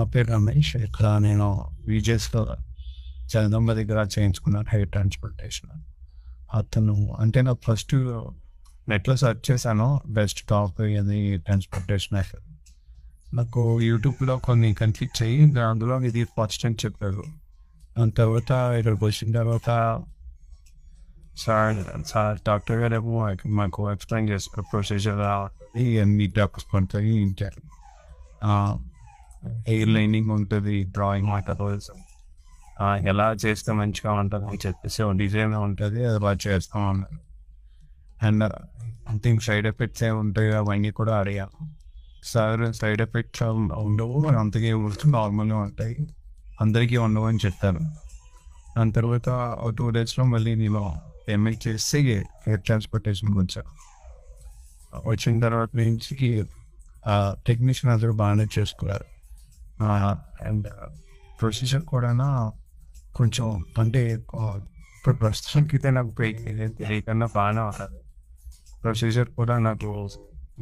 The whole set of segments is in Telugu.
నా పేరు రమేష్. ఇక్కడ నేను విజేస్‌లో జగదంబ దగ్గర చేయించుకున్నాను హెయిర్ ట్రాన్స్‌ప్లాంటేషన్. అతను అంటే నాకు ఫస్ట్ నెట్‌లో సెర్చ్ చేశాను. బెస్ట్ టాప్ ఇది ట్రాన్స్‌ప్లాంటేషన్ అయితది. నాకు యూట్యూబ్‌లో కొన్ని కనిపించాయి. అందులో ఇది ఫస్ట్ అని చెప్పారు. దాని తర్వాత ఇక్కడికి వచ్చిన తర్వాత సార్ సార్ డాక్టర్ గారేమో మాకు ఎక్స్‌ప్లెయిన్ చేస్తారు ప్రొసీజర్ ఎలా ఉంటది, ఎన్ని డ్రాప్స్ పడతాయి, హెయిర్ లైనింగ్ ఉంటుంది, డ్రాయింగ్ మెథడ్స్ ఎలా చేస్తే మంచిగా ఉంటుంది అని చెప్పేసి ఒక డిజైన్ ఉంటుంది, అది బాగా చేస్తాం అన్నారు. అండ్ సంథింగ్ సైడ్ ఎఫెక్ట్స్ ఏమి ఉంటాయి అవన్నీ కూడా అడిగాను. సార్ సైడ్ ఎఫెక్ట్స్ ఉండవు, అంతకే నార్మల్గా ఉంటాయి, అందరికీ ఉండవు అని చెప్పారు. దాని తర్వాత 2 డేస్లో మళ్ళీ నేను పేమెంట్ చేసి హెయిర్ ట్రాన్స్‌ప్లాంటేషన్‌కి వచ్చాను. వచ్చిన తర్వాత నుంచి టెక్నీషియన్ అందరూ బాగానే చేసుకున్నారు. అండ్ ప్రొసీజర్ కూడా కొంచెం అంటే ఇప్పుడు ప్రస్తుతానికైతే నాకు తెలియకన్నా బాగానే ఉన్నది. ప్రొసీజర్ కూడా నాకు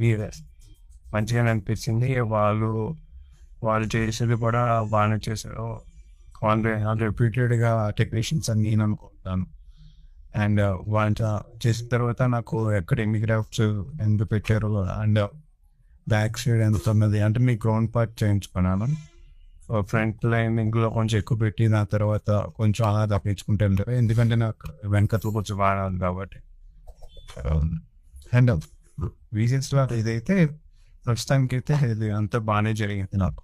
వీరే మంచిగానే అనిపించింది. వాళ్ళు చేసేది కూడా బాగానే చేశారు. వాళ్ళు రిపీటెడ్గా టెక్నీషియన్స్ అని నేను అనుకుంటాను. అండ్ వాళ్ళు చేసిన తర్వాత నాకు ఎక్కడ ఎన్ని గ్రాఫ్ట్స్ ఎందుకు పెట్టారు అండ్ బ్యాక్ సైడ్ ఎంత ఉన్నది అంటే మీ గ్రౌండ్ పార్ట్ చేయించుకున్నాను. ఫ్రంట్ లైనింగ్లో కొంచెం ఎక్కువ పెట్టి దాని తర్వాత కొంచెం అలా తప్పించుకుంటే వెళ్తారు, ఎందుకంటే నాకు వెనకట్లో కొంచెం బాగా ఉంది కాబట్టి. అండ్ రీజన్స్లో ఇదైతే ప్రస్తుతానికైతే ఇది అంతా బాగానే జరిగింది నాకు.